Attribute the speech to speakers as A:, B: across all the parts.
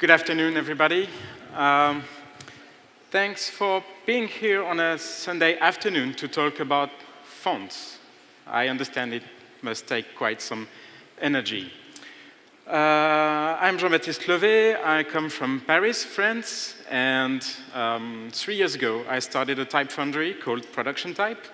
A: Good afternoon, everybody. Thanks for being here on a Sunday afternoon to talk about fonts. I understand it must take quite some energy. I'm Jean-Baptiste Levée. I come from Paris, France, and 3 years ago I started a type foundry called Production Type.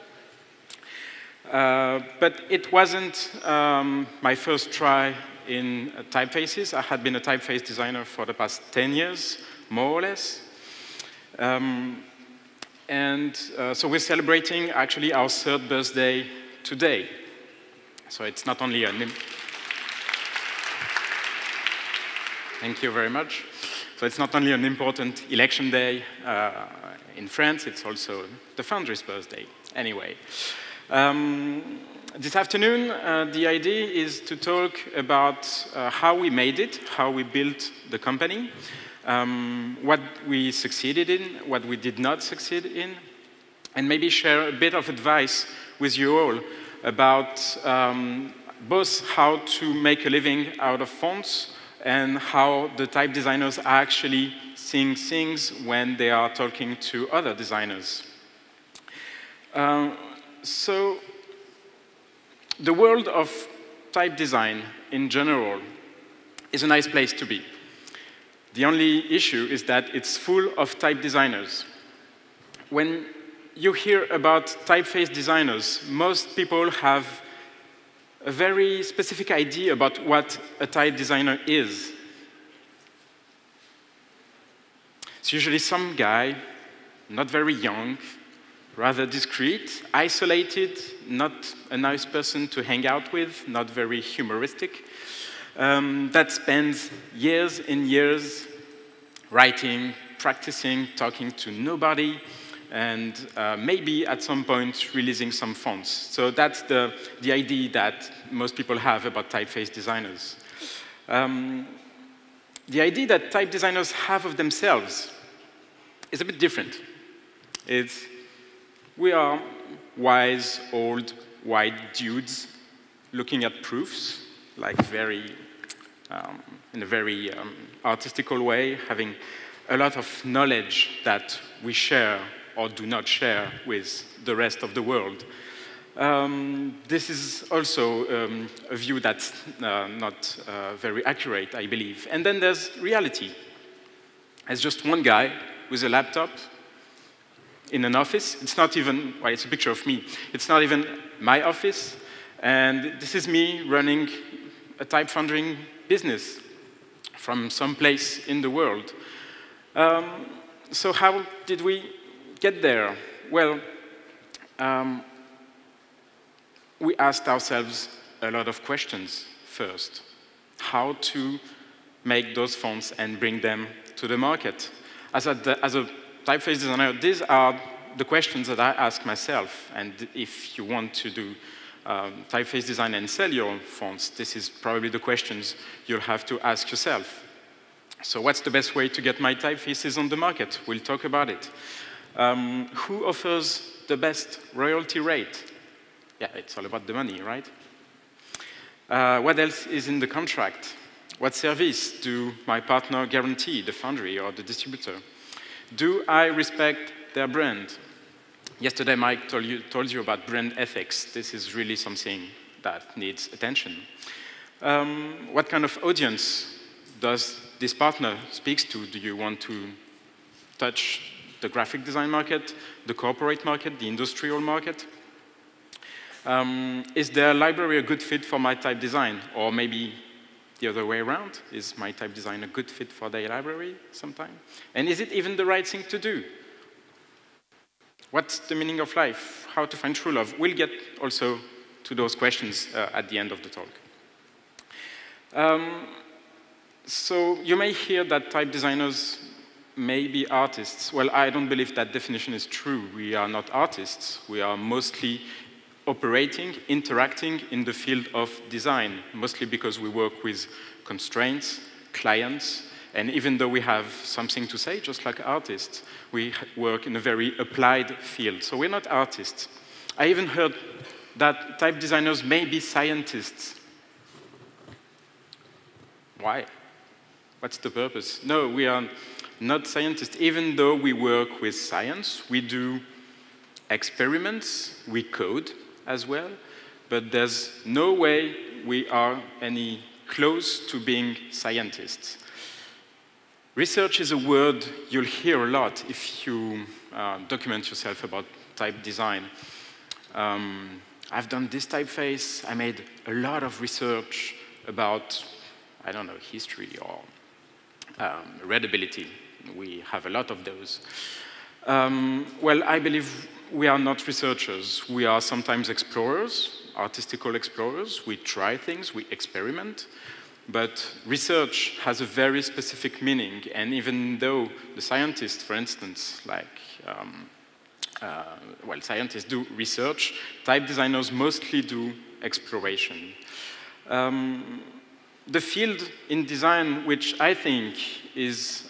A: But it wasn't my first try in typefaces. I had been a typeface designer for the past 10 years, more or less. So we're celebrating actually our third birthday today. So it's not only Thank you very much. So it's not only an important election day in France, it's also the Foundries' birthday. Anyway. This afternoon, the idea is to talk about how we made it, how we built the company, what we succeeded in, what we did not succeed in, and maybe share a bit of advice with you all about both how to make a living out of fonts and how the type designers are actually seeing things when they are talking to other designers. So the world of type design in general is a nice place to be. The only issue is that it's full of type designers. When you hear about typeface designers, most people have a very specific idea about what a type designer is. It's usually some guy, not very young, rather discreet, isolated, not a nice person to hang out with, not very humoristic, that spends years and years writing, practicing, talking to nobody, and maybe at some point releasing some fonts. So that's the idea that most people have about typeface designers. The idea that type designers have of themselves is a bit different. We are wise, old, white dudes looking at proofs, like in a very artistical way, having a lot of knowledge that we share or do not share with the rest of the world. This is also a view that's not very accurate, I believe. And then there's reality. As just one guy with a laptop, in an office. It's not even, well, it's a picture of me. It's not even my office. And this is me running a type foundry business from some place in the world. So how did we get there? Well, we asked ourselves a lot of questions first. How to make those fonts and bring them to the market. As a typeface designer, these are the questions that I ask myself. And if you want to do typeface design and sell your own fonts, this is probably the questions you'll have to ask yourself. So what's the best way to get my typefaces on the market? We'll talk about it. Who offers the best royalty rate? Yeah, it's all about the money, right? What else is in the contract? What service do my partner guarantee, the foundry or the distributor? Do I respect their brand? Yesterday, Mike told you about brand ethics. This is really something that needs attention. What kind of audience does this partner speak to? Do you want to touch the graphic design market, the corporate market, the industrial market? Is their library a good fit for my type design? Or maybe the other way around? Is my type design a good fit for their library sometime? And is it even the right thing to do? What's the meaning of life? How to find true love? We'll get also to those questions at the end of the talk. So you may hear that type designers may be artists. Well, I don't believe that definition is true. We are not artists. We are mostly operating, interacting in the field of design, mostly because we work with constraints, clients, and even though we have something to say, just like artists, we work in a very applied field. So we're not artists. I even heard that type designers may be scientists. Why? What's the purpose? No, we are not scientists. Even though we work with science, we do experiments, we code as well, but there's no way we are any close to being scientists. Research is a word you'll hear a lot if you document yourself about type design. I've done this typeface, I made a lot of research about, I don't know, history or readability. We have a lot of those. Well, I believe we are not researchers. We are sometimes explorers, artistical explorers. We try things, we experiment. But research has a very specific meaning, and even though the scientists, for instance, like, well, scientists do research, type designers mostly do exploration. The field in design, which I think is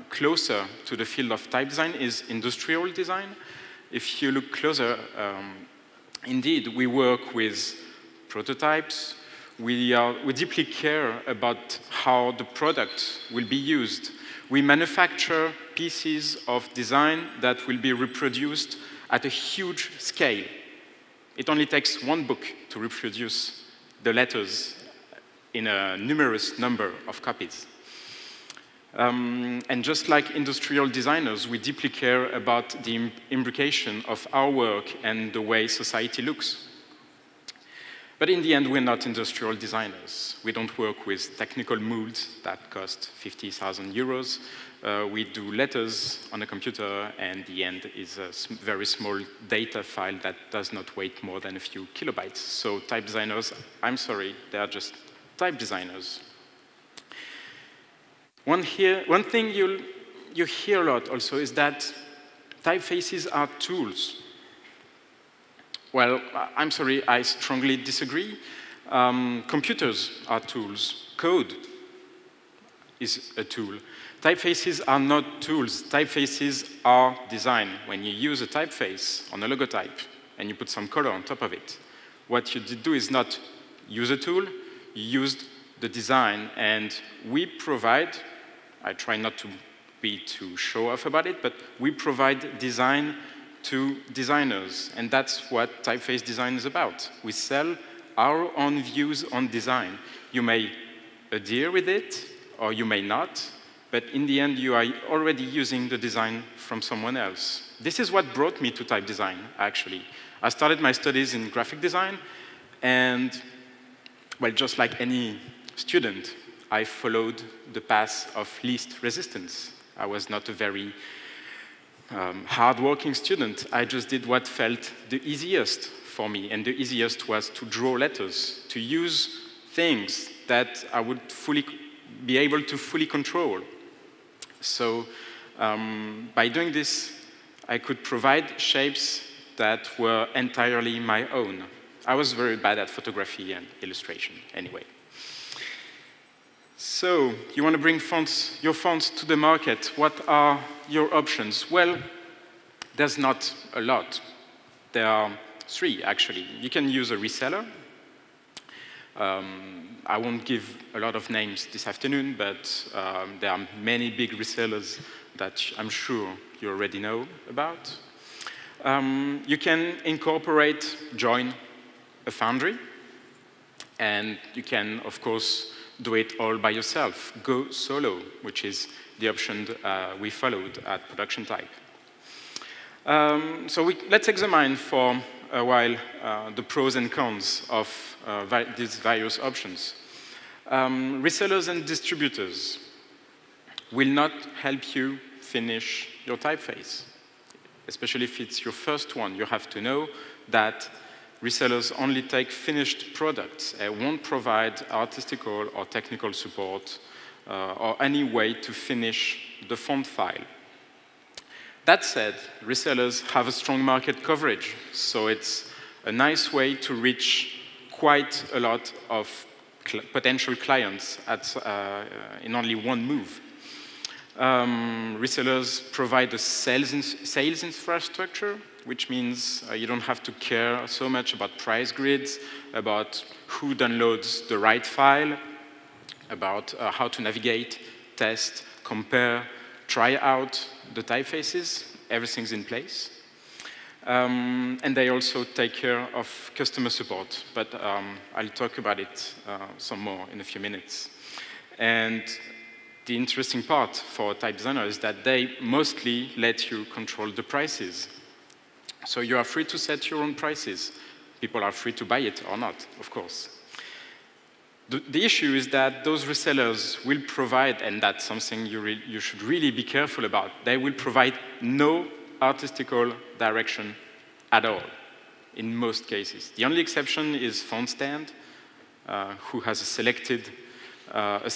A: closer to the field of type design, is industrial design. If you look closer, indeed, we work with prototypes. We deeply care about how the product will be used. We manufacture pieces of design that will be reproduced at a huge scale. It only takes one book to reproduce the letters in a numerous number of copies. And just like industrial designers, we deeply care about the imbrication of our work and the way society looks. But in the end, we're not industrial designers. We don't work with technical molds that cost 50,000 euros. We do letters on a computer, and the end is a very small data file that does not weigh more than a few kilobytes. So type designers, I'm sorry, they are just type designers. One thing you hear a lot also is that typefaces are tools. Well, I'm sorry, I strongly disagree. Computers are tools. Code is a tool. Typefaces are not tools. Typefaces are design. When you use a typeface on a logotype and you put some color on top of it, what you do is not use a tool, you used the design, and we provide, I try not to be too show-off about it, but we provide design to designers, and that's what typeface design is about. We sell our own views on design. You may adhere with it, or you may not, but in the end, you are already using the design from someone else. This is what brought me to type design, actually. I started my studies in graphic design, and, well, just like any student, I followed the path of least resistance. I was not a very hard-working student. I just did what felt the easiest for me, and the easiest was to draw letters, to use things that I would be able to fully control. So by doing this, I could provide shapes that were entirely my own. I was very bad at photography and illustration anyway. So, you want to bring your fonts to the market. What are your options? Well, there's not a lot. There are 3, actually. You can use a reseller. I won't give a lot of names this afternoon, but there are many big resellers that I'm sure you already know about. You can join a foundry, and you can, of course, do it all by yourself. Go solo, which is the option we followed at Production Type. So let's examine for a while the pros and cons of these various options. Resellers and distributors will not help you finish your typeface, especially if it's your first one. You have to know that resellers only take finished products and won't provide artistical or technical support or any way to finish the font file. That said, resellers have a strong market coverage, so it's a nice way to reach quite a lot of potential clients in only one move. Resellers provide a sales infrastructure, which means you don't have to care so much about price grids, about who downloads the right file, about how to navigate test, compare, try out the typefaces. Everything's in place. And they also take care of customer support, but I'll talk about it some more in a few minutes. And the interesting part for a type designer is that they mostly let you control the prices. So you are free to set your own prices. People are free to buy it or not, of course. The issue is that those resellers will provide, and that's something you should really be careful about, they will provide no artistical direction at all, in most cases. The only exception is FontStand, who has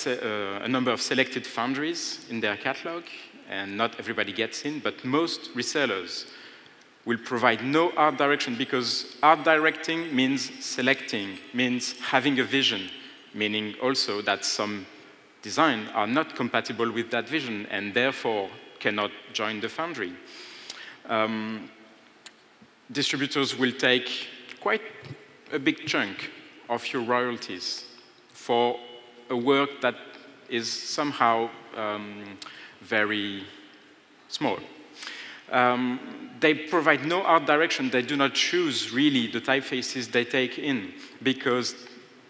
A: a number of selected foundries in their catalog, and not everybody gets in, but most resellers will provide no art direction, because art directing means selecting, means having a vision, meaning also that some designs are not compatible with that vision and therefore cannot join the foundry. Distributors will take quite a big chunk of your royalties for a work that is somehow very small. They provide no art direction. They do not choose really the typefaces they take in, because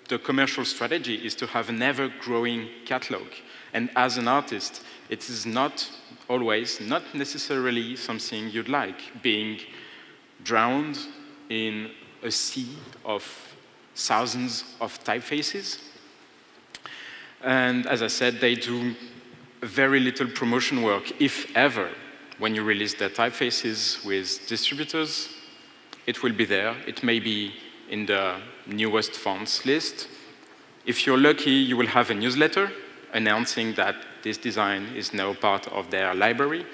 A: the commercial strategy is to have an ever-growing catalog. And as an artist, it is not always, not necessarily something you'd like, being drowned in a sea of thousands of typefaces. And as I said, they do very little promotion work, if ever. When you release their typefaces with distributors, it will be there. It may be in the newest fonts list. If you're lucky, you will have a newsletter announcing that this design is now part of their library.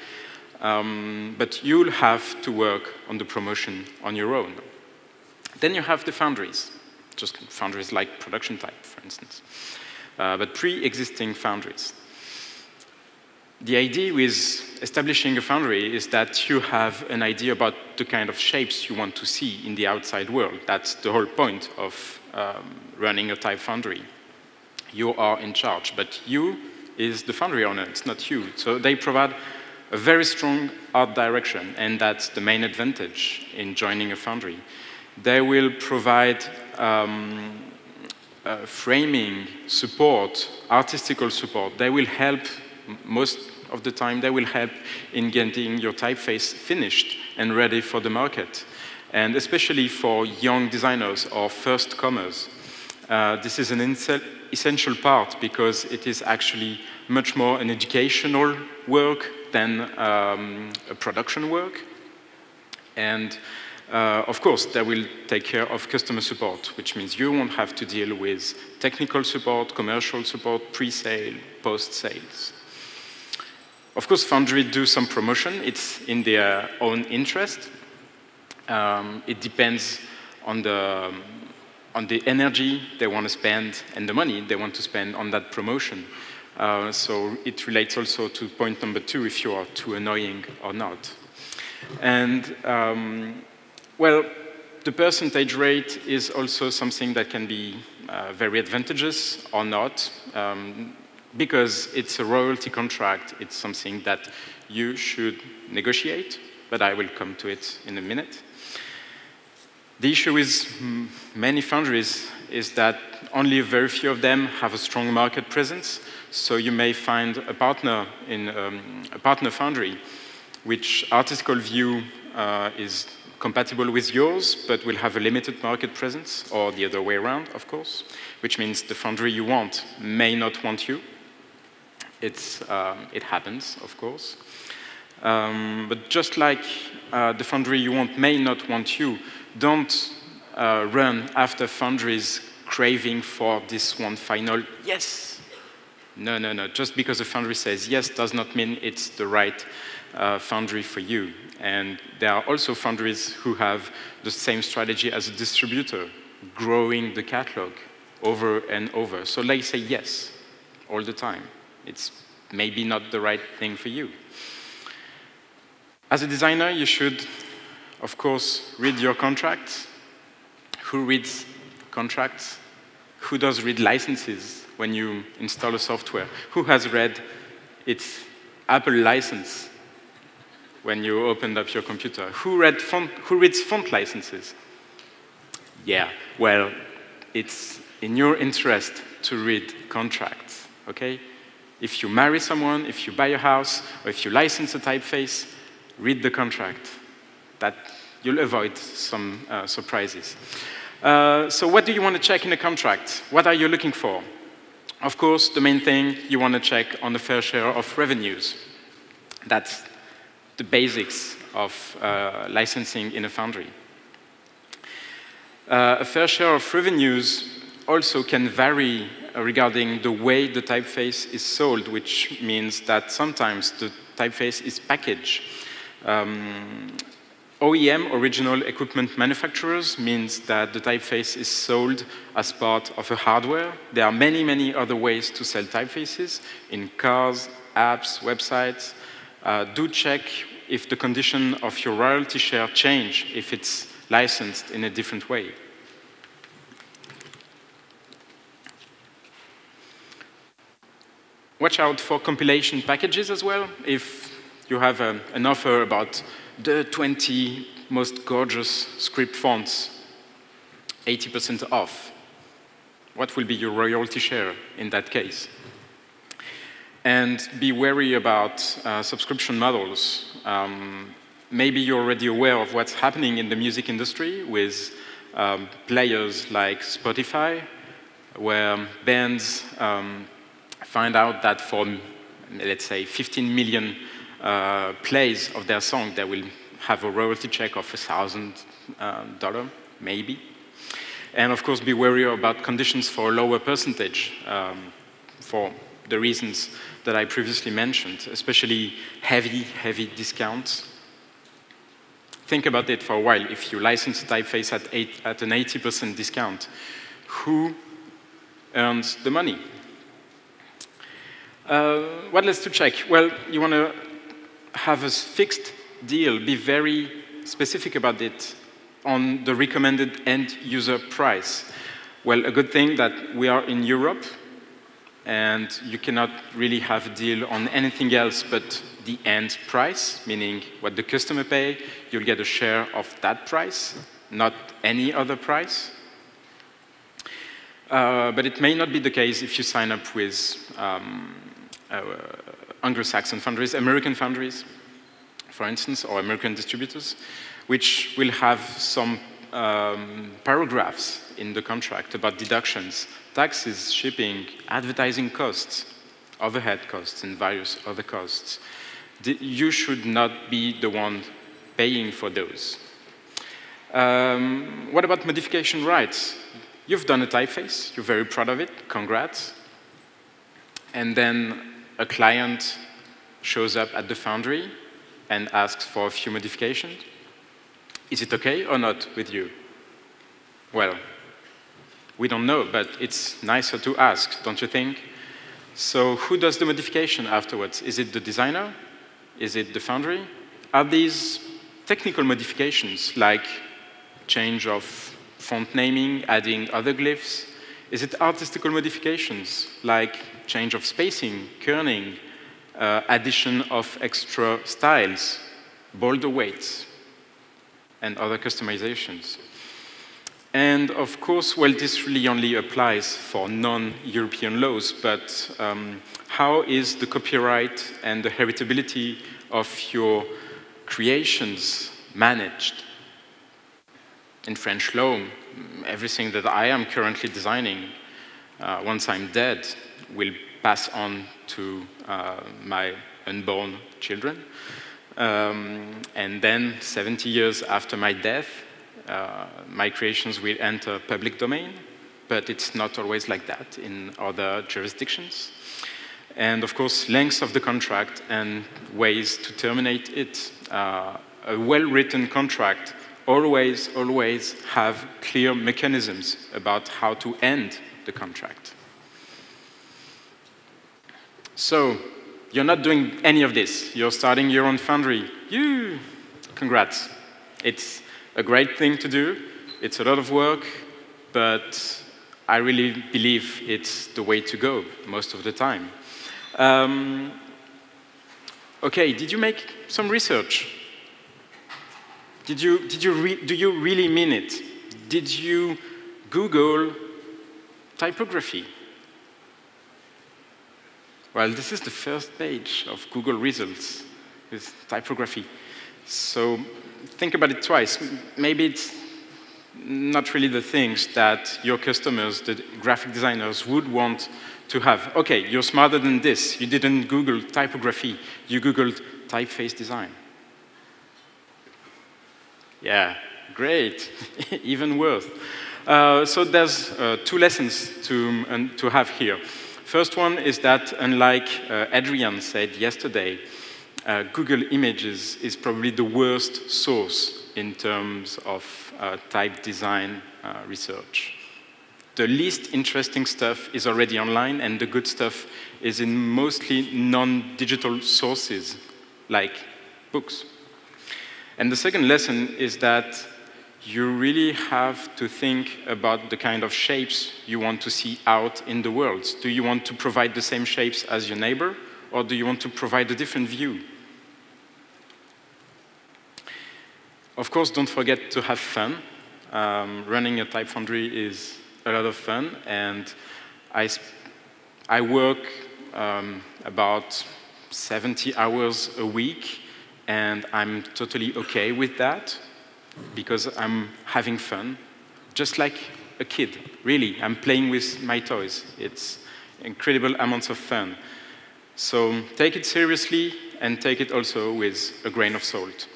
A: But you'll have to work on the promotion on your own. Then you have the foundries, just foundries like production type, for instance, but pre-existing foundries. The idea with establishing a foundry is that you have an idea about the kind of shapes you want to see in the outside world. That's the whole point of running a type foundry. You are in charge, but you is the foundry owner, it's not you. So they provide a very strong art direction, and that's the main advantage in joining a foundry. They will provide framing support, artistical support. They will help, most of the time, they will help in getting your typeface finished and ready for the market. And especially for young designers or first-comers, this is an essential part, because it is actually much more an educational work than a production work. And of course, they will take care of customer support, which means you won't have to deal with technical support, commercial support, pre-sale, post-sales. Of course, Foundry do some promotion. It's in their own interest. It depends on the energy they want to spend and the money they want to spend on that promotion. So it relates also to point number 2, if you are too annoying or not. And well, the percentage rate is also something that can be very advantageous or not, because it's a royalty contract. It's something that you should negotiate, but I will come to it in a minute. The issue with many foundries is that only a very few of them have a strong market presence. So you may find a partner in a partner foundry, which artistical view is compatible with yours, but will have a limited market presence, or the other way around, of course, which means the foundry you want may not want you. It happens, of course. But just like the foundry you want may not want you, don't run after foundries craving for this one final yes. No, no, no. Just because a foundry says yes does not mean it's the right foundry for you. And there are also foundries who have the same strategy as a distributor, growing the catalog over and over. So they say yes all the time. It's maybe not the right thing for you. As a designer, you should, of course, read your contracts. Who reads contracts? Who does read licenses when you install a software? Who has read It's Apple license when you opened up your computer. Who reads font licenses? Yeah, well, it's in your interest to read contracts, okay? If you marry someone, if you buy a house, or if you license a typeface, read the contract. That you'll avoid some surprises. So what do you want to check in a contract? What are you looking for? Of course, the main thing you want to check on the fair share of revenues. That's the basics of licensing in a foundry. A fair share of revenues also can vary regarding the way the typeface is sold, which means that sometimes the typeface is packaged. OEM, original equipment manufacturers, means that the typeface is sold as part of a hardware. There are many, many other ways to sell typefaces in cars, apps, websites. Do check if the condition of your royalty share change, if it's licensed in a different way. Watch out for compilation packages as well. If you have an offer about the 20 most gorgeous script fonts, 80% off, what will be your royalty share in that case? And be wary about subscription models. Maybe you're already aware of what's happening in the music industry with players like Spotify, where bands find out that for, let's say, 15 million plays of their song, they will have a royalty check of $1,000, maybe. And of course, be wary about conditions for a lower percentage for the reasons that I previously mentioned, especially heavy discounts. Think about it for a while. If you license a typeface at an 80% discount, who earns the money? What else to check? Well, you want to have a fixed deal. Be very specific about it on the recommended end user price. Well, a good thing that we are in Europe, and you cannot really have a deal on anything else but the end price, meaning what the customer pay, you'll get a share of that price, not any other price. But it may not be the case if you sign up with Anglo-Saxon foundries, American foundries, for instance, or American distributors, which will have some paragraphs in the contract about deductions, taxes, shipping, advertising costs, overhead costs, and various other costs. You should not be the one paying for those. What about modification rights? You've done a typeface, you're very proud of it, congrats. And then a client shows up at the foundry and asks for a few modifications. Is it okay or not with you? Well, we don't know, but it's nicer to ask, don't you think? So who does the modification afterwards? Is it the designer? Is it the foundry? Are these technical modifications like change of font naming, adding other glyphs? Is it artistical modifications like change of spacing, kerning, addition of extra styles, bolder weights, and other customizations? And of course, well, this really only applies for non-European laws, but how is the copyright and the heritability of your creations managed? In French law, everything that I am currently designing, once I'm dead, will pass on to my unborn children. And then 70 years after my death, my creations will enter public domain, but it's not always like that in other jurisdictions. And of course, length of the contract and ways to terminate it. A well-written contract always have clear mechanisms about how to end the contract. So, you're not doing any of this. You're starting your own foundry. Congrats. It's a great thing to do. It's a lot of work, but I really believe it's the way to go most of the time. Okay, did you make some research? Do you really mean it? Did you Google typography? Well, this is the first page of Google results with typography. So think about it twice. Maybe it's not really the things that your customers, the graphic designers, would want to have. Okay, you're smarter than this. You didn't Google typography. You Googled typeface design. Yeah, great. Even worse. So there's two lessons to have here. First one is that, unlike Adrian said yesterday, Google Images is probably the worst source in terms of type design research. The least interesting stuff is already online, and the good stuff is in mostly non-digital sources, like books. And the second lesson is that you really have to think about the kind of shapes you want to see out in the world. Do you want to provide the same shapes as your neighbor, or do you want to provide a different view? Of course, don't forget to have fun. Running a type foundry is a lot of fun, and I work about 70 hours a week, and I'm totally okay with that because I'm having fun, just like a kid, really. I'm playing with my toys. It's incredible amounts of fun. So take it seriously and take it also with a grain of salt.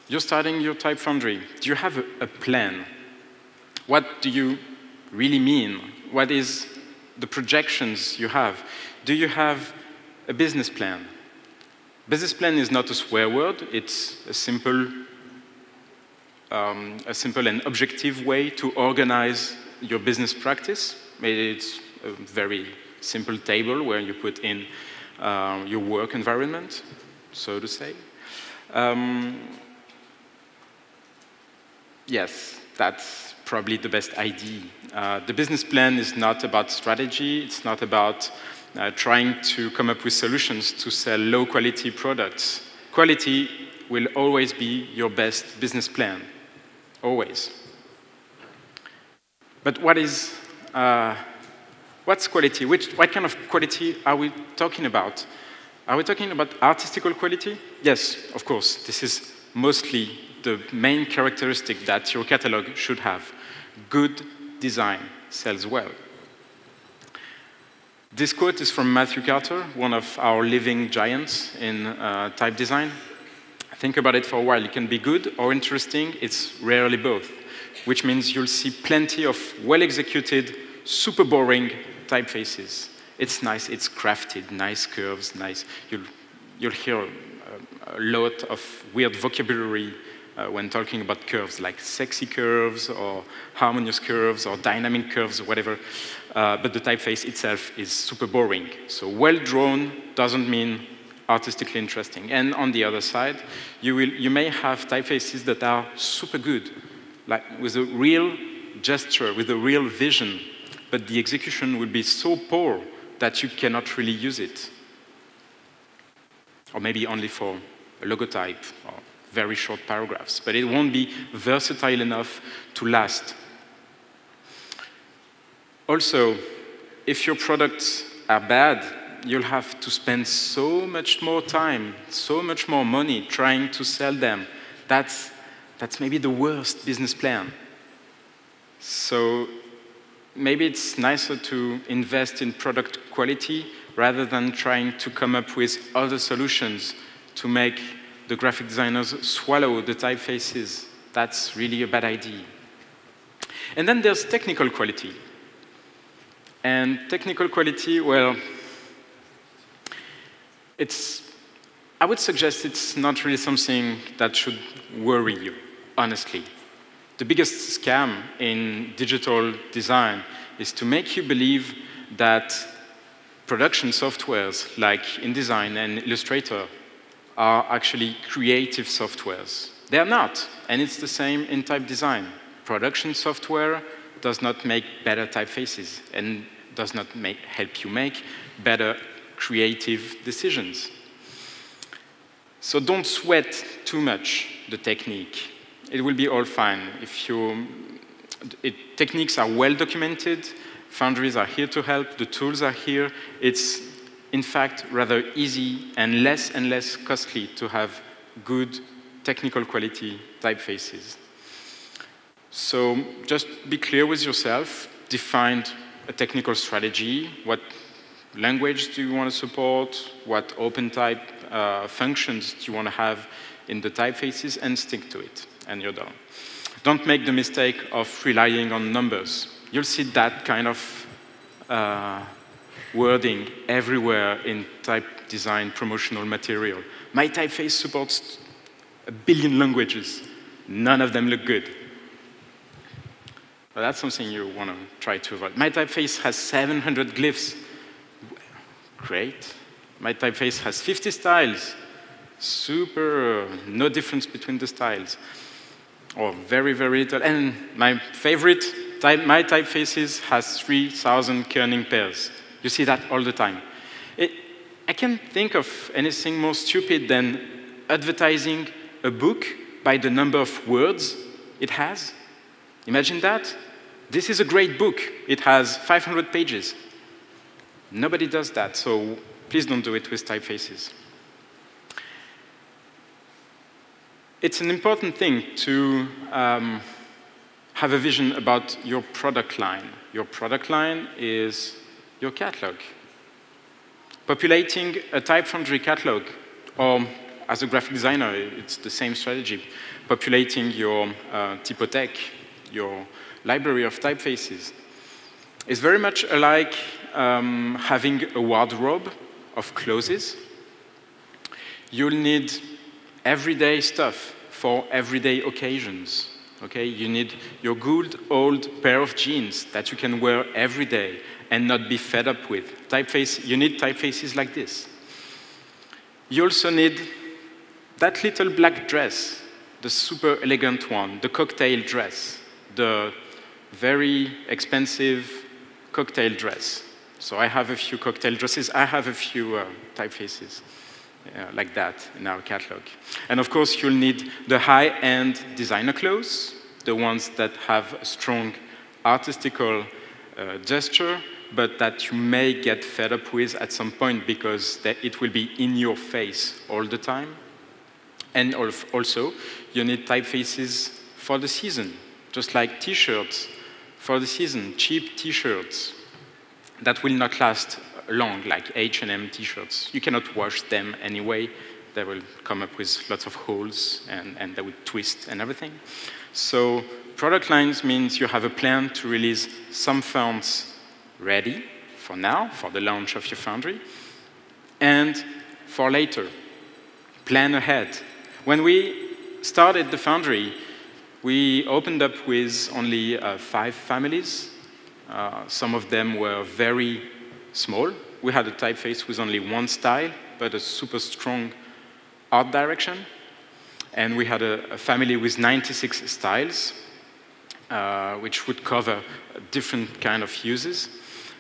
A: You're starting your type foundry. Do you have a plan? What do you really mean? What is the projections you have? Do you have a business plan? Business plan is not a swear word. It's a simple and objective way to organize your business practice. Maybe it's a very simple table where you put in your work environment, so to say. Yes, that's probably the best idea. The business plan is not about strategy. It's not about trying to come up with solutions to sell low-quality products. Quality will always be your best business plan, always. But what's quality? What kind of quality are we talking about? Are we talking about artistical quality? Yes, of course. This is mostly the main characteristic that your catalog should have. Good design sells well. This quote is from Matthew Carter, one of our living giants in type design. Think about it for a while. It can be good or interesting. It's rarely both, which means you'll see plenty of well-executed, super boring typefaces. It's nice, it's crafted, nice curves, nice. You'll hear a lot of weird vocabulary when talking about curves, like sexy curves or harmonious curves or dynamic curves, whatever. But the typeface itself is super boring. So well-drawn doesn't mean artistically interesting. And on the other side, you may have typefaces that are super good, like with a real gesture, with a real vision, but the execution will be so poor that you cannot really use it. Or maybe only for a logotype or very short paragraphs, but it won't be versatile enough to last. Also, if your products are bad, you'll have to spend so much more time, so much more money trying to sell them. That's maybe the worst business plan. So maybe it's nicer to invest in product quality rather than trying to come up with other solutions to make the graphic designers swallow the typefaces. That's really a bad idea. And then there's technical quality. And technical quality, well, I would suggest it's not really something that should worry you, honestly. The biggest scam in digital design is to make you believe that production softwares like InDesign and Illustrator are actually creative softwares. They're not, and it's the same in type design. Production software does not make better typefaces and does not help you make better creative decisions. So don't sweat too much the technique. It will be all fine. Techniques are well documented. Foundries are here to help. The tools are here. It's, in fact, rather easy and less costly to have good technical quality typefaces. So just be clear with yourself. Define a technical strategy. What language do you want to support? What open type functions do you want to have in the typefaces? And stick to it, and you're done. Don't make the mistake of relying on numbers. You'll see that kind of wording everywhere in type design promotional material. My typeface supports 1 billion languages. None of them look good. But that's something you want to try to avoid. My typeface has 700 glyphs. Great. My typeface has 50 styles. Super, no difference between the styles. Or very, very little. And my favorite, my typefaces has 3,000 kerning pairs. You see that all the time. I can't think of anything more stupid than advertising a book by the number of words it has. Imagine that. This is a great book. It has 500 pages. Nobody does that, so please don't do it with typefaces. It's an important thing to have a vision about your product line. Your product line is your catalog. Populating a Type Foundry catalog, or as a graphic designer, it's the same strategy. Populating your typothèque, your library of typefaces, is very much alike having a wardrobe of clothes. You'll need everyday stuff for everyday occasions. Okay? You need your good old pair of jeans that you can wear every day and not be fed up with. You need typefaces like this. You also need that little black dress, the super elegant one, the cocktail dress, the very expensive cocktail dress. So I have a few cocktail dresses. I have a few typefaces like that in our catalog. And of course, you'll need the high-end designer clothes, the ones that have a strong artistical gesture, but that you may get fed up with at some point because it will be in your face all the time. And also, you need typefaces for the season, just like T-shirts for the season, cheap T-shirts that will not last long, like H&M T-shirts. You cannot wash them anyway. They will come up with lots of holes, and they will twist and everything. So product lines means you have a plan to release some fonts ready for now, for the launch of your Foundry, and for later. Plan ahead. When we started the Foundry, we opened up with only 5 families. Some of them were very small. We had a typeface with only 1 style, but a super strong art direction. And we had a family with 96 styles, which would cover different kind of uses.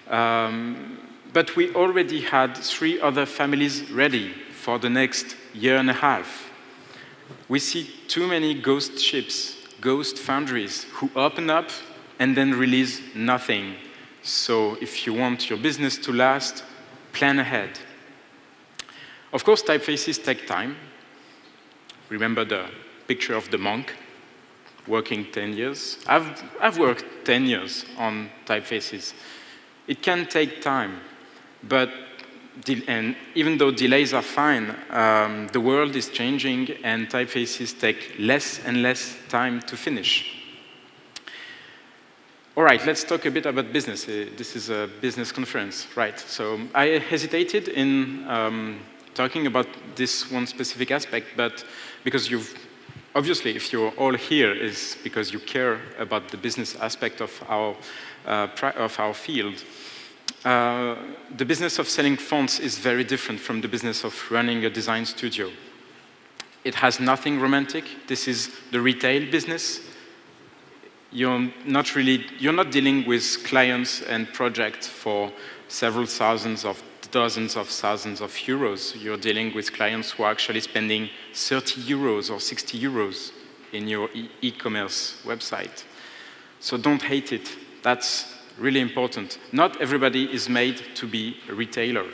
A: But we already had 3 other families ready for the next year and a half. We see too many ghost ships, ghost foundries, who open up and then release nothing. So if you want your business to last, plan ahead. Of course, typefaces take time. Remember the picture of the monk working 10 years? I've worked 10 years on typefaces. It can take time, but and even though delays are fine, the world is changing and typefaces take less and less time to finish. All right, let's talk a bit about business. This is a business conference, right? So I hesitated in talking about this one specific aspect, but because obviously, if you're all here, is because you care about the business aspect of our field. The business of selling fonts is very different from the business of running a design studio. It has nothing romantic. This is the retail business. You're not dealing with clients and projects for several thousands of dozens of thousands of euros. You're dealing with clients who are actually spending 30 euros or 60 euros in your e-commerce website. So don't hate it. That's really important. Not everybody is made to be a retailer.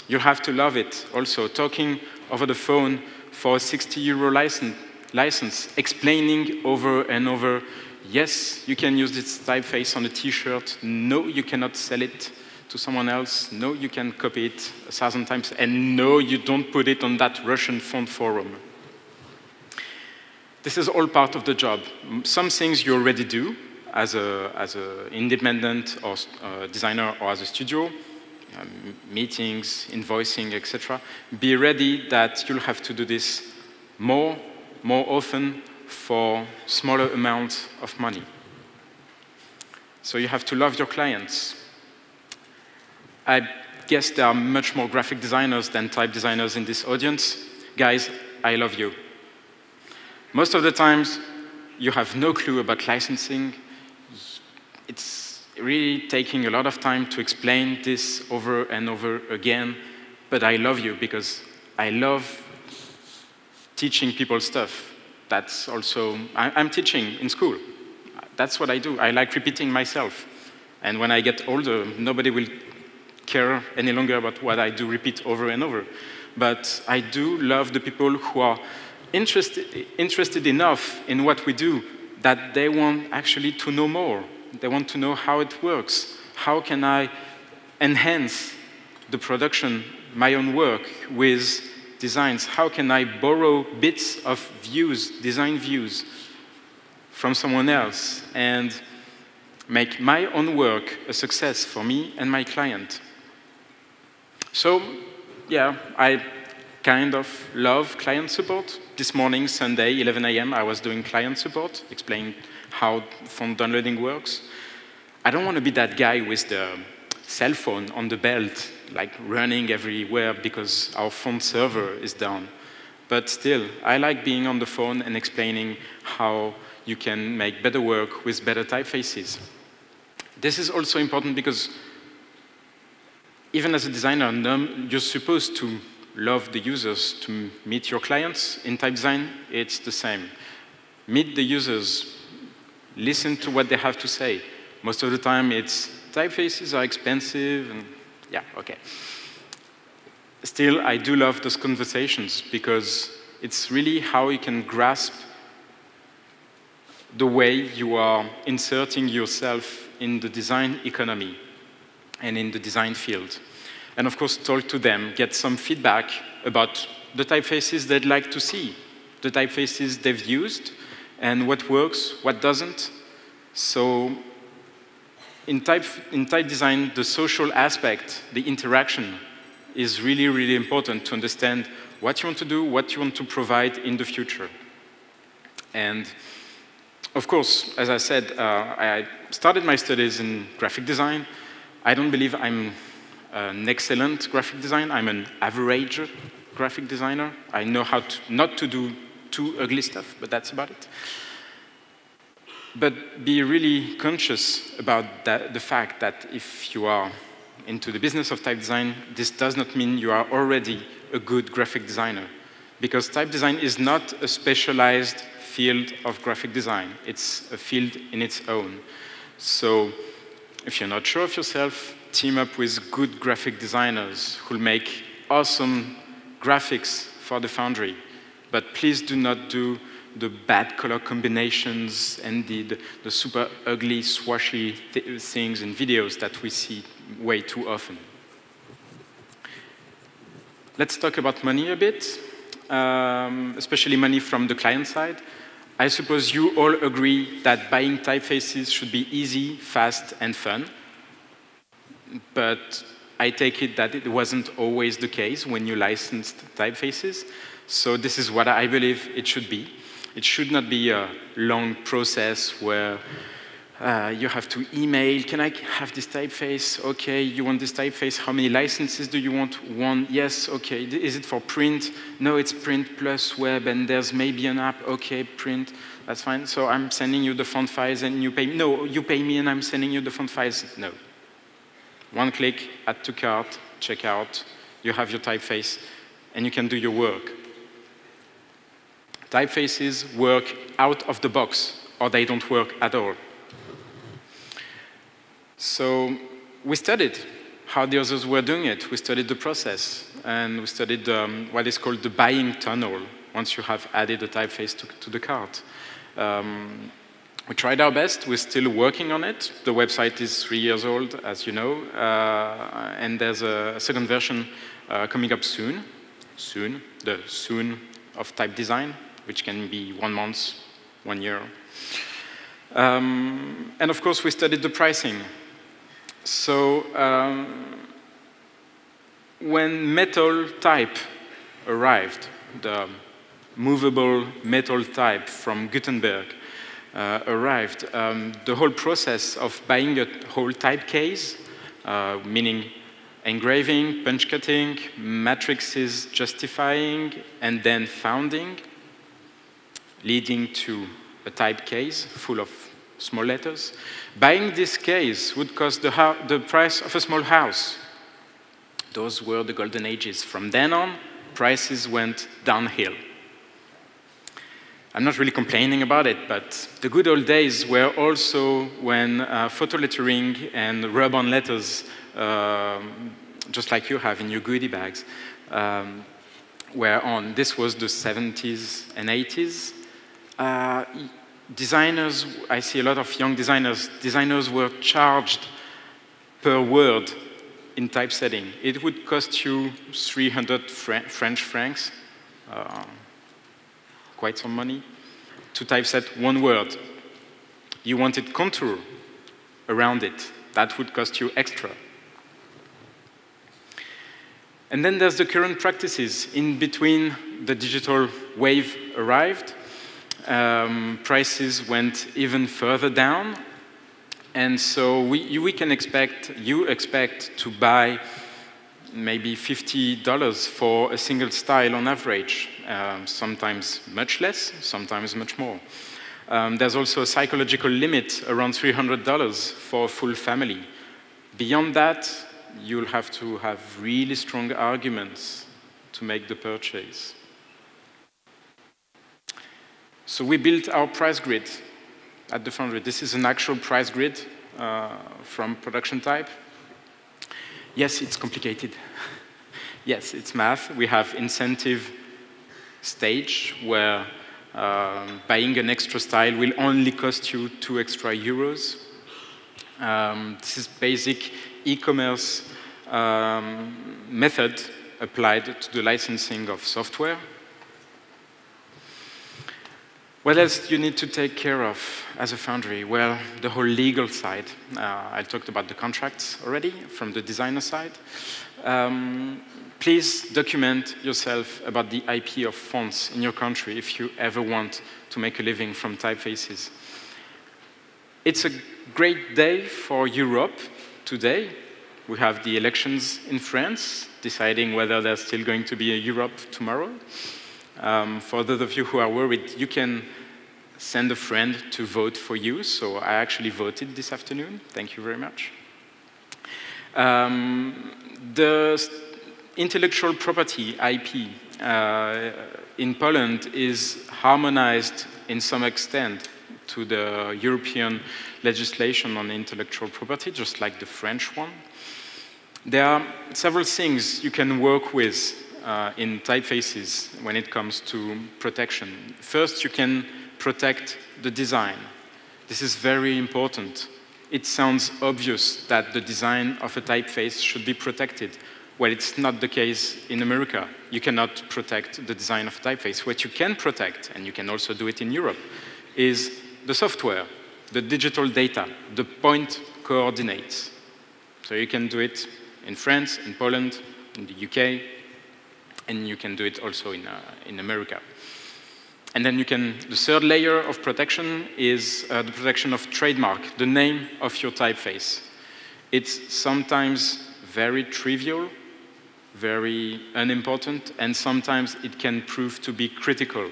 A: You have to love it. Also, talking over the phone for a 60 euro license, explaining over and over, yes, you can use this typeface on a t-shirt. No, you cannot sell it to someone else. No, you can copy it 1,000 times. And no, you don't put it on that Russian font forum. This is all part of the job. Some things you already do as an independent or designer or as a studio, meetings, invoicing, etc. Be ready that you'll have to do this more often for smaller amounts of money. So you have to love your clients. I guess there are much more graphic designers than type designers in this audience. Guys, I love you. Most of the times, you have no clue about licensing. It's really taking a lot of time to explain this over and over again, but I love you because I love teaching people stuff. That's also, I'm teaching in school. That's what I do. I like repeating myself. And when I get older, nobody will care any longer about what I do repeat over and over. But I do love the people who are interested enough in what we do that they want actually to know more. They want to know how it works. How can I enhance the production, my own work, with designs? How can I borrow bits of views, design views, from someone else and make my own work a success for me and my client? So, yeah, I kind of love client support. This morning, Sunday, 11 a.m., I was doing client support, explaining how font downloading works. I don't want to be that guy with the cell phone on the belt, like running everywhere because our font server is down. But still, I like being on the phone and explaining how you can make better work with better typefaces. This is also important because even as a designer, you're supposed to love the users to meet your clients. In type design, it's the same. Meet the users, listen to what they have to say. Most of the time, it's typefaces are expensive, and yeah, okay. Still, I do love those conversations because it's really how you can grasp the way you are inserting yourself in the design economy and in the design field. And of course, talk to them, get some feedback about the typefaces they'd like to see, the typefaces they've used, and what works, what doesn't. So in type design, the social aspect, the interaction, is really, really important to understand what you want to do, what you want to provide in the future. And of course, as I said, I started my studies in graphic design. I don't believe I'm an excellent graphic designer. I'm an average graphic designer. I know how not to do too ugly stuff, but that's about it. But be really conscious about the fact that if you are into the business of type design, this does not mean you are already a good graphic designer. Because type design is not a specialized field of graphic design. It's a field in its own. So if you're not sure of yourself, team up with good graphic designers who'll make awesome graphics for the Foundry. But please do not do the bad color combinations and the super ugly, swashy things in videos that we see way too often. Let's talk about money a bit, especially money from the client side. I suppose you all agree that buying typefaces should be easy, fast, and fun. But I take it that it wasn't always the case when you licensed typefaces. So this is what I believe it should be. It should not be a long process where you have to email, can I have this typeface? Okay, you want this typeface? How many licenses do you want? One, yes, okay. Is it for print? No, it's print plus web, and there's maybe an app. Okay, print, that's fine. So I'm sending you the font files and you pay me. No, you pay me and I'm sending you the font files. No. One click, add to cart, check out, you have your typeface, and you can do your work. Typefaces work out of the box, or they don't work at all. So we studied how the others were doing it. We studied the process, and we studied what is called the buying tunnel, once you have added a typeface to the cart. We tried our best. We're still working on it. The website is 3 years old, as you know, and there's a second version coming up soon. The soon of type design, which can be 1 month, 1 year. And of course, we studied the pricing. So when metal type arrived, the movable metal type from Gutenberg arrived, the whole process of buying a whole type case, meaning engraving, punch cutting, matrices justifying, and then founding, leading to a type case full of small letters. Buying this case would cost the price of a small house. Those were the golden ages. From then on, prices went downhill. I'm not really complaining about it, but the good old days were also when photo lettering and rub-on letters, just like you have in your goodie bags, were on. This was the 70s and 80s. Designers, I see a lot of young designers were charged per word in typesetting. It would cost you 300 French francs, quite some money, to typeset 1 word. You wanted contour around it. That would cost you extra. And then there's the current practices. In between, the digital wave arrived. Prices went even further down. And so you expect to buy maybe $50 for a single style on average, sometimes much less, sometimes much more. There's also a psychological limit around $300 for a full family. Beyond that, you'll have to have really strong arguments to make the purchase. So we built our price grid at the Foundry. This is an actual price grid from production type. Yes, it's complicated. Yes, it's math. We have incentive stage where buying an extra style will only cost you 2 extra euros. This is basic e-commerce method applied to the licensing of software. What else do you need to take care of as a foundry? Well, the whole legal side. I talked about the contracts already from the designer side. Please document yourself about the IP of fonts in your country if you ever want to make a living from typefaces. It's a great day for Europe today. We have the elections in France, deciding whether there's still going to be a Europe tomorrow. For those of you who are worried, you can send a friend to vote for you. So I actually voted this afternoon. Thank you very much. The intellectual property, IP, in Poland is harmonized in some extent to the European legislation on intellectual property, just like the French one. There are several things you can work with in typefaces when it comes to protection. First, you can protect the design. This is very important. It sounds obvious that the design of a typeface should be protected. Well, it's not the case in America. You cannot protect the design of a typeface. What you can protect, and you can also do it in Europe, is the software, the digital data, the point coordinates. So you can do it in France, in Poland, in the UK, and you can do it also in America. And then the third layer of protection is the protection of trademark, the name of your typeface. It's sometimes very trivial, very unimportant, and sometimes it can prove to be critical.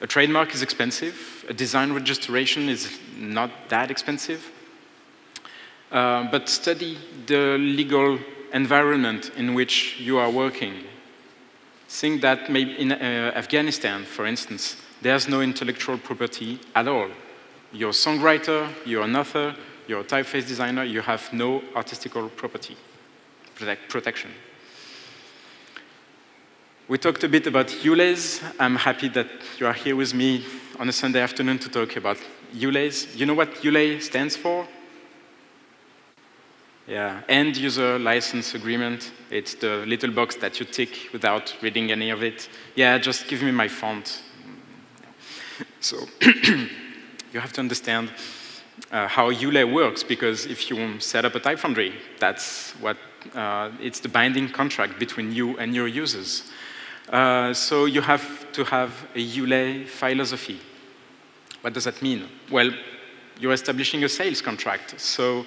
A: A trademark is expensive. A design registration is not that expensive. But study the legal environment in which you are working. Think that maybe in Afghanistan, for instance, there's no intellectual property at all. You're a songwriter, you're an author, you're a typeface designer, you have no artistical property protection. We talked a bit about ULEs. I'm happy that you are here with me on a Sunday afternoon to talk about ULEs. You know what ULE stands for? Yeah, End User License Agreement. It's the little box that you tick without reading any of it. Yeah, just give me my font. So you have to understand how ULE works, because if you set up a type foundry, that's what it's the binding contract between you and your users. So you have to have a ULE philosophy. What does that mean? Well, you're establishing a sales contract. So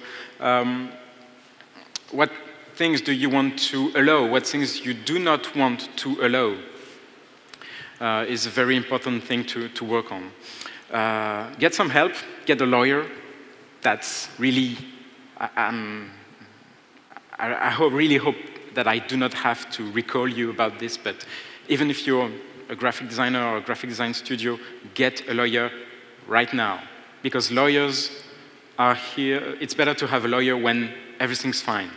A: what things do you want to allow? What things you do not want to allow is a very important thing to work on. Get some help, get a lawyer. That's really, I really hope that I do not have to recall you about this, but even if you're a graphic designer or a graphic design studio, get a lawyer right now. Because lawyers are here. It's better to have a lawyer when everything's fine,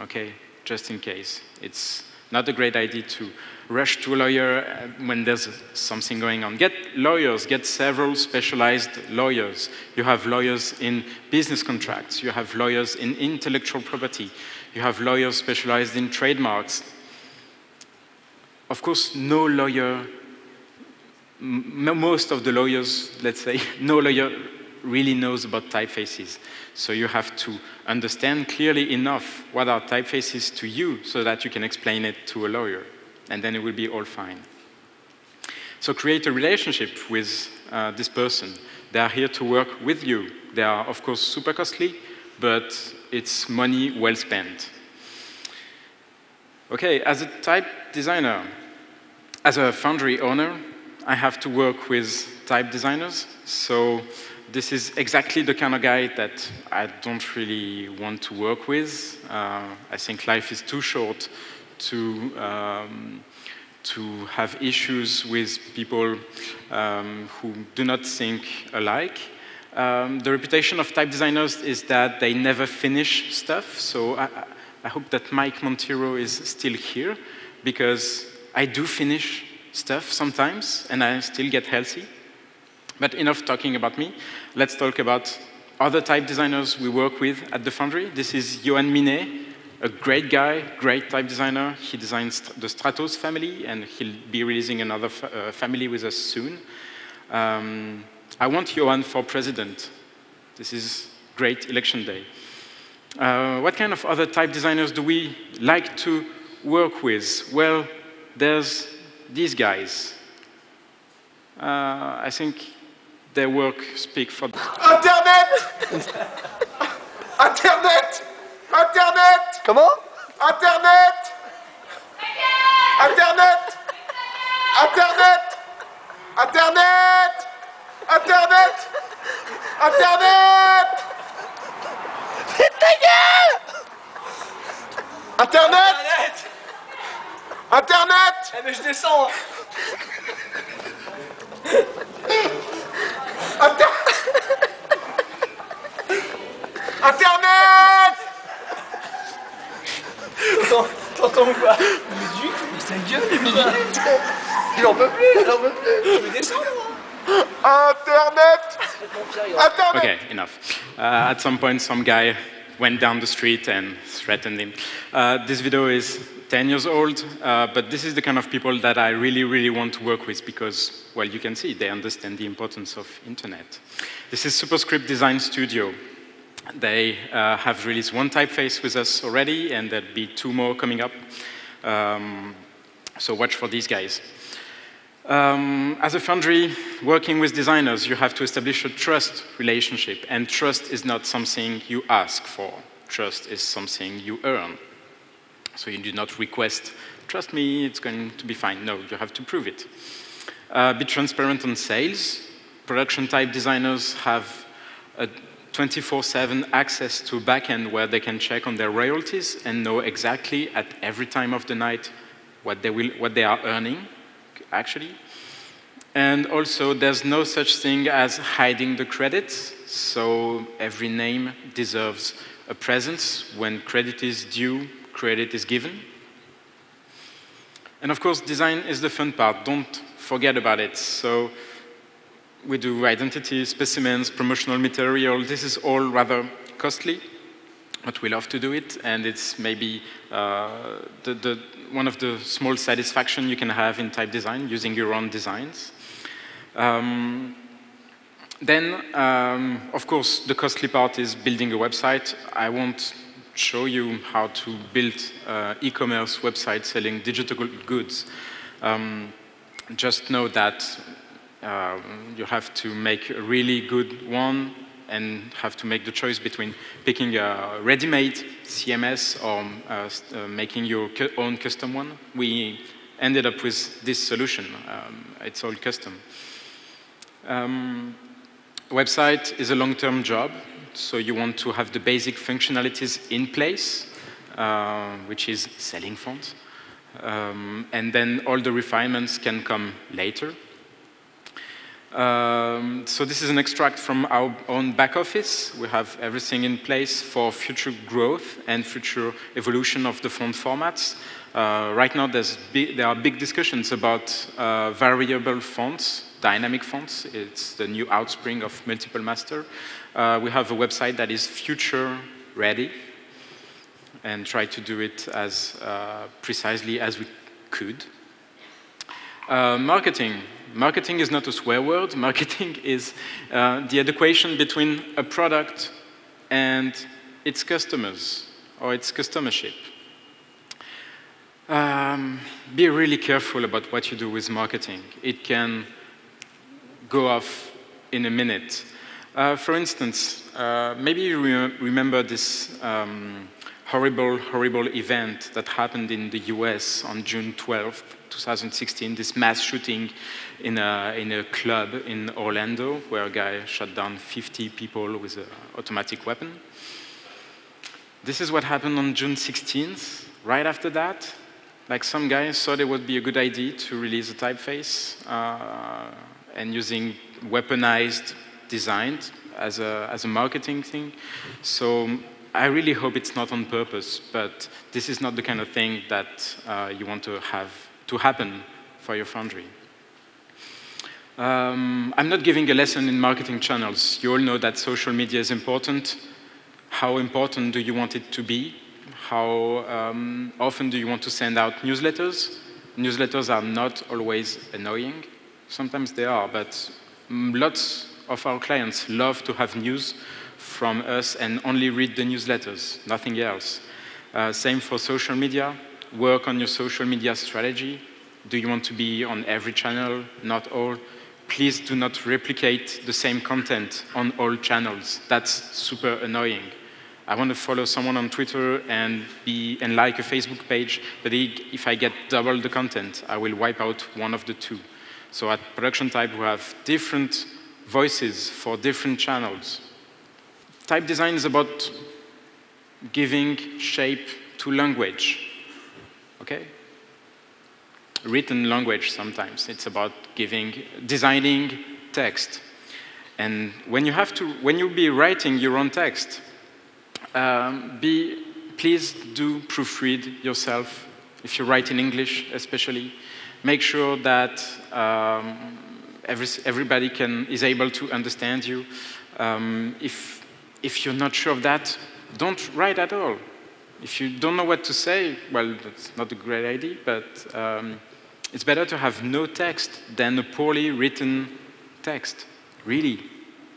A: okay? Just in case. It's not a great idea to rush to a lawyer when there's something going on. Get lawyers, get several specialized lawyers. You have lawyers in business contracts. You have lawyers in intellectual property. You have lawyers specialized in trademarks. Of course, no lawyer, most of the lawyers, let's say, no lawyer really knows about typefaces. So you have to understand clearly enough what are typefaces to you so that you can explain it to a lawyer, and then it will be all fine. So create a relationship with this person. They are here to work with you. They are, of course, super costly, but it's money well spent. Okay, as a type designer, as a foundry owner, I have to work with type designers. So this is exactly the kind of guy that I don't really want to work with. I think life is too short to have issues with people who do not think alike. The reputation of type designers is that they never finish stuff. So I hope that Mike Monteiro is still here, because I do finish stuff sometimes, and I still get healthy. But enough talking about me. Let's talk about other type designers we work with at the Foundry. This is Johan Minet, a great guy, great type designer. He designs the Stratos family, and he'll be releasing another family with us soon. I want Johan for president. This is great election day. What kind of other type designers do we like to work with? Well, there's these guys. I think their work speaks for them.
B: Internet. Internet. Internet.
C: Comment?
B: Internet. Internet. Internet. Internet. Internet. Internet.
C: Ta gueule!
B: Internet. Internet.
C: Eh mais je descends.
B: Internet.
C: T'entends ou pas? Mais du coup, mais ta gueule, mais j'en peux plus, Je vais descendre, moi.
B: Internet. Internet.
A: Okay, enough. At some point, some guy went down the street and threatened him. This video is 10 years old, but this is the kind of people that I really, really want to work with because, well, you can see they understand the importance of internet. This is Superscript Design Studio. They have released one typeface with us already, and there'll be 2 more coming up. So watch for these guys. As a foundry, working with designers, you have to establish a trust relationship, and trust is not something you ask for. Trust is something you earn. So you do not request, trust me, it's going to be fine. No, you have to prove it. Be transparent on sales. Production type designers have a 24/7 access to backend where they can check on their royalties and know exactly at every time of the night what they are earning, actually. And also, there's no such thing as hiding the credits. So every name deserves a presence. When credit is due, credit is given. And of course, design is the fun part. Don't forget about it. So we do identity, specimens, promotional material. This is all rather costly, but we love to do it. And it's maybe one of the small satisfaction you can have in type design, using your own designs. Of course, the costly part is building a website. I won't show you how to build e-commerce website selling digital goods. Just know that you have to make a really good one and have to make the choice between picking a ready-made CMS or making your own custom one. We ended up with this solution. It's all custom. Website is a long-term job, so you want to have the basic functionalities in place, which is selling fonts. And then all the refinements can come later. So this is an extract from our own back office. We have everything in place for future growth and future evolution of the font formats. Right now, there are big discussions about variable fonts, dynamic fonts. It's the new outspring of multiple master. We have a website that is future ready and try to do it as precisely as we could. Marketing. Marketing is not a swear word. Marketing is the equation between a product and its customers or its customership. Be really careful about what you do with marketing. It can go off in a minute. For instance, maybe you remember this horrible event that happened in the US on June 12th, 2016, this mass shooting in a club in Orlando, where a guy shot down 50 people with an automatic weapon. This is what happened on June 16th. Right after that, like some guys thought it would be a good idea to release a typeface and using weaponized design as a marketing thing. So I really hope it's not on purpose, but this is not the kind of thing that you want to have to happen for your foundry. I'm not giving a lesson in marketing channels. You all know that social media is important. How important do you want it to be? How often do you want to send out newsletters? Newsletters are not always annoying. Sometimes they are, but lots of our clients love to have news from us and only read the newsletters, nothing else. Same for social media. Work on your social media strategy. Do you want to be on every channel? Not all. Please do not replicate the same content on all channels. That's super annoying. I want to follow someone on Twitter and like a Facebook page, but if I get double the content, I will wipe out one of the two. So at Production Type, we have different voices for different channels. Type design is about giving shape to language, okay? Written language sometimes. It's about designing text. And when you'll be writing your own text, please do proofread yourself. If you write in English, especially, make sure that everybody is able to understand you. If you're not sure of that, don't write at all. If you don't know what to say, well, that's not a great idea, but it's better to have no text than a poorly written text, really.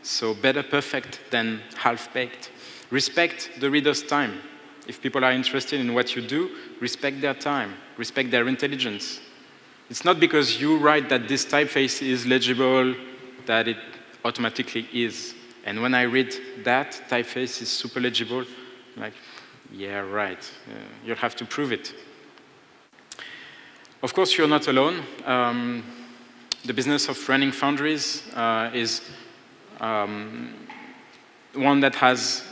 A: So better perfect than half-baked. Respect the reader's time. If people are interested in what you do, respect their time, respect their intelligence. It's not because you write that this typeface is legible that it automatically is. And when I read that typeface is super legible, I'm like, yeah, right. You'll have to prove it. Of course, you're not alone. The business of running foundries is one that has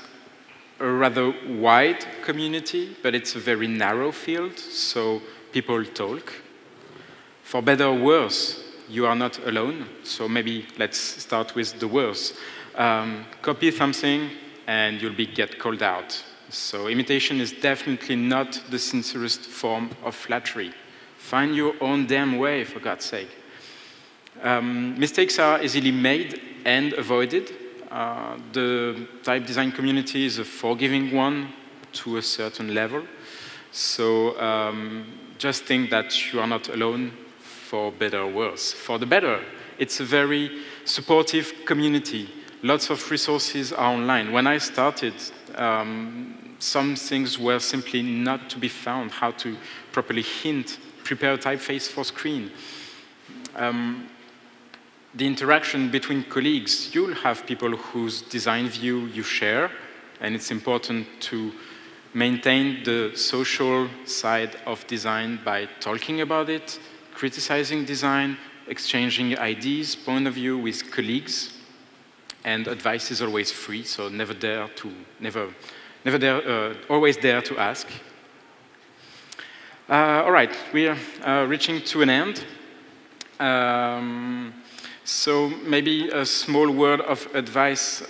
A: a rather wide community, but it's a very narrow field, so people talk. For better or worse, you are not alone, so maybe let's start with the worse. Copy something, and you'll get called out. So imitation is definitely not the sincerest form of flattery. Find your own damn way, for God's sake. Mistakes are easily made and avoided. The type design community is a forgiving one to a certain level. So just think that you are not alone, for better or worse. For the better, it's a very supportive community. Lots of resources are online. When I started, some things were simply not to be found, how to properly prepare a typeface for screen. The interaction between colleagues, you'll have people whose design view you share, and it's important to maintain the social side of design by talking about it, criticizing design, exchanging ideas, point of view with colleagues, and advice is always free, so always dare to ask. All right, we are reaching to an end. So maybe a small word of advice.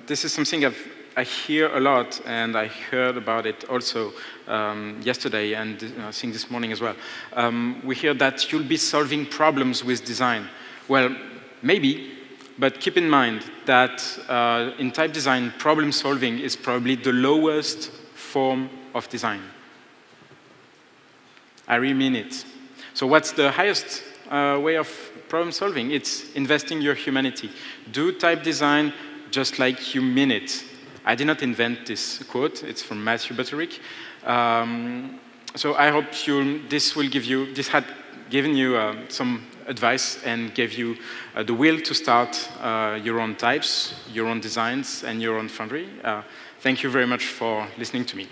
A: This is something I hear a lot, and I heard about it also yesterday and I think this morning as well. We hear that you'll be solving problems with design. Well, maybe, but keep in mind that in type design, problem solving is probably the lowest form of design. I really mean it. So what's the highest way of problem solving? It's investing your humanity. Do type design just like you mean it. I did not invent this quote. It's from Matthew Butterick. So I hope this had given you some advice and gave you the will to start your own types, your own designs, and your own foundry. Thank you very much for listening to me.